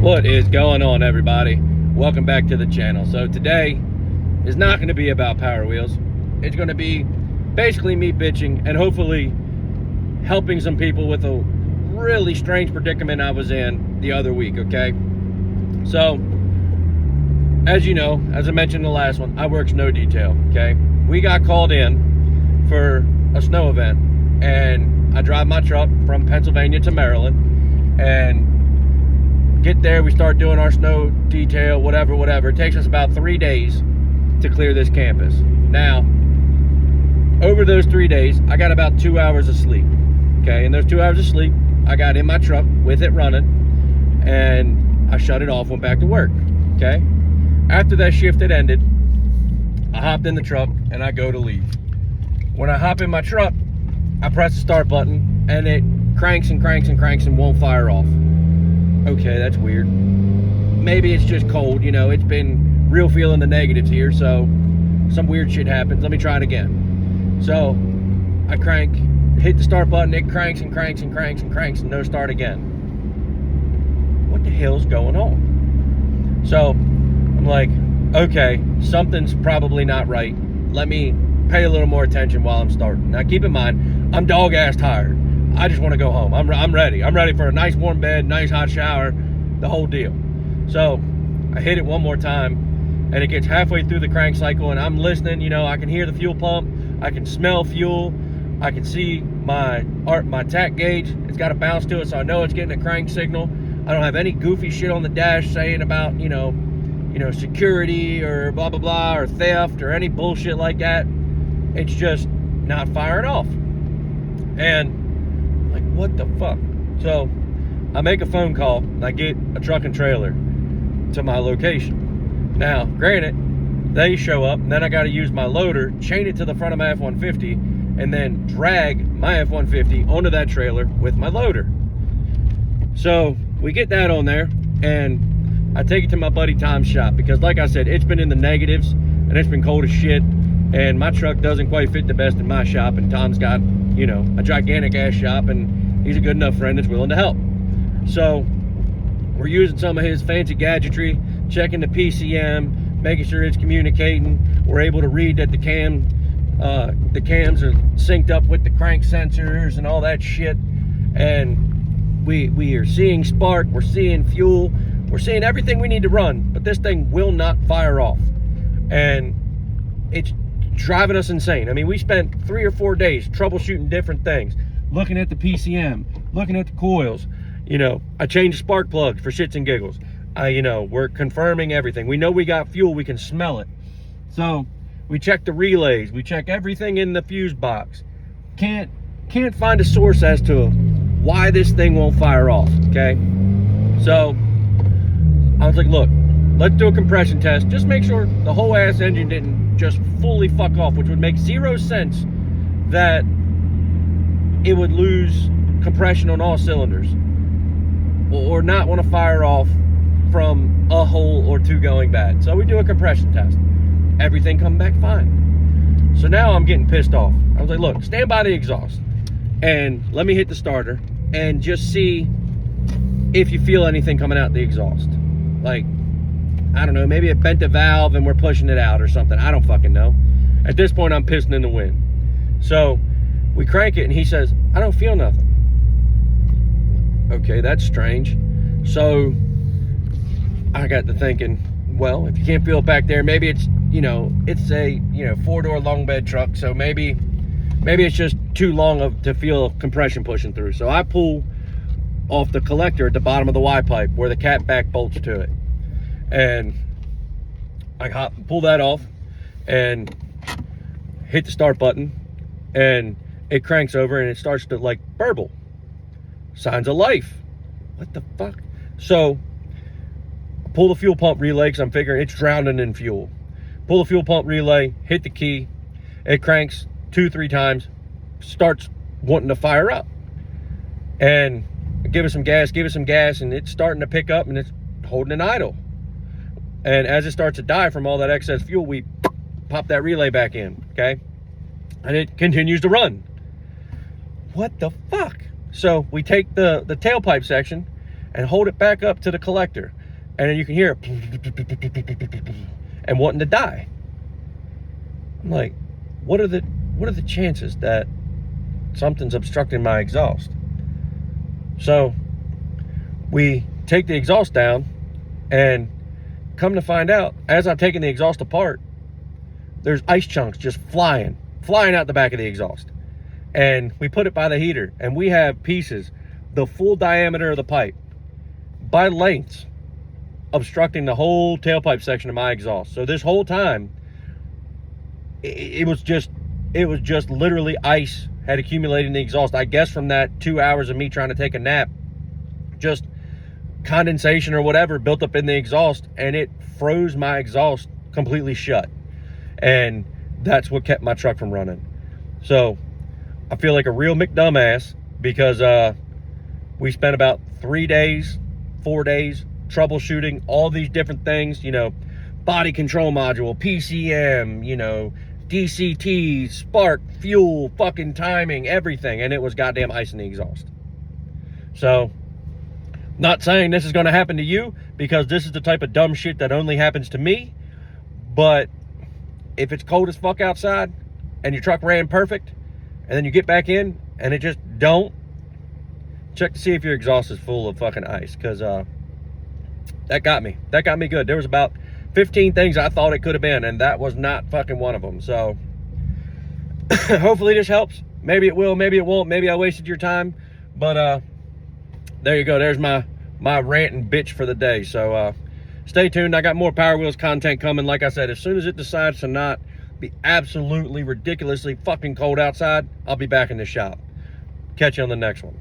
What is going on, everybody? Welcome back to the channel. So today is not going to be about Power Wheels. It's going to be basically me bitching and hopefully helping some people with a really strange predicament I was in the other week, okay? So, as you know, as I mentioned in the last one, I work snow detail, okay? We got called in for a snow event, and I drive my truck from Pennsylvania to Maryland, and get there, we start doing our snow detail, whatever. It takes us about 3 days to clear this campus. Now, over those 3 days, I got about 2 hours of sleep, okay? And those 2 hours of sleep, I got in my truck with it running, and I shut it off, went back to work, okay? After that shift had ended, I hopped in the truck, and I go to leave. When I hop in my truck, I press the start button, and it cranks and won't fire off. Okay, that's weird. Maybe it's just cold, you know, it's been real feeling the negatives here, so some weird shit happens. Let me try it again. So I hit the start button, it cranks and no start again. What the hell's going on? So I'm like, okay, something's probably not right. Let me pay a little more attention while I'm starting. Now keep in mind, I'm dog ass tired. I just want to go home. I'm ready. I'm ready for a nice warm bed, nice hot shower, the whole deal. So I hit it one more time, and it gets halfway through the crank cycle, and I'm listening. You know, I can hear the fuel pump, I can smell fuel, I can see my tack gauge. It's got a bounce to it, so I know it's getting a crank signal. I don't have any goofy shit on the dash saying about you know security or blah blah blah or theft or any bullshit like that. It's just not firing off, and like, what the fuck? So I make a phone call and I get a truck and trailer to my location. Now, granted, they show up, and then I got to use my loader, chain it to the front of my F-150, and then drag my F-150 onto that trailer with my loader. So we get that on there, and I take it to my buddy Tom's shop, because like I said, it's been in the negatives and it's been cold as shit, and my truck doesn't quite fit the best in my shop, and Tom's got, you know, a gigantic ass shop, and he's a good enough friend that's willing to help. So we're using some of his fancy gadgetry, checking the PCM, making sure it's communicating. We're able to read that the cams are synced up with the crank sensors and all that shit, and we are seeing spark, we're seeing fuel, we're seeing everything we need to run, but this thing will not fire off, and it's driving us insane. I mean, we spent 3 or 4 days troubleshooting different things, looking at the PCM, looking at the coils. You know, I changed spark plugs for shits and giggles. We're confirming everything. We know we got fuel, we can smell it. So we check the relays, we check everything in the fuse box. Can't find a source as to why this thing won't fire off, okay? So I was like, look, let's do a compression test. Just make sure the whole ass engine didn't just fully fuck off, which would make zero sense that it would lose compression on all cylinders or not want to fire off from a hole or two going bad. So we do a compression test. Everything come back fine. So now I'm getting pissed off. I was like, look, stand by the exhaust and let me hit the starter and just see if you feel anything coming out the exhaust. Like, I don't know, maybe it bent a valve and we're pushing it out or something. I don't fucking know. At this point, I'm pissing in the wind. So we crank it and he says, I don't feel nothing. Okay, that's strange. So I got to thinking, well, if you can't feel it back there, maybe it's, it's a, 4-door long bed truck. So maybe it's just too long to feel compression pushing through. So I pull off the collector at the bottom of the Y pipe where the cat back bolts to it. And I pull that off and hit the start button, and it cranks over and it starts to like burble. Signs of life. What the fuck? So I pull the fuel pump relay because I'm figuring it's drowning in fuel. Pull the fuel pump relay, hit the key, it cranks 2-3 times, starts wanting to fire up. And give it some gas, and it's starting to pick up and it's holding an idle. And as it starts to die from all that excess fuel, we pop that relay back in, okay? And it continues to run. What the fuck? So we take the tailpipe section, and hold it back up to the collector. And then you can hear it and wanting to die. I'm like, what are the chances that something's obstructing my exhaust? So we take the exhaust down, and come to find out, as I'm taking the exhaust apart, there's ice chunks just flying out the back of the exhaust. And we put it by the heater, and we have pieces the full diameter of the pipe by lengths obstructing the whole tailpipe section of my exhaust. So this whole time, it was just literally ice had accumulated in the exhaust. I guess from that 2 hours of me trying to take a nap, just condensation or whatever built up in the exhaust, and it froze my exhaust completely shut. And that's what kept my truck from running. So I feel like a real McDumbass, because we spent about 3 days, 4 days troubleshooting all these different things, you know, body control module, PCM, you know, DCT, spark, fuel, fucking timing, everything. And it was goddamn ice in the exhaust. So, not saying this is going to happen to you, because this is the type of dumb shit that only happens to me. But if it's cold as fuck outside and your truck ran perfect, and then you get back in and it just don't, check to see if your exhaust is full of fucking ice, because that got me good. There was about 15 things I thought it could have been, and that was not fucking one of them. So hopefully this helps. Maybe it will, maybe it won't. Maybe I wasted your time, but there you go. There's my rant and bitch for the day. So stay tuned. I got more Power Wheels content coming. Like I said, as soon as it decides to not be absolutely ridiculously fucking cold outside, I'll be back in the shop. Catch you on the next one.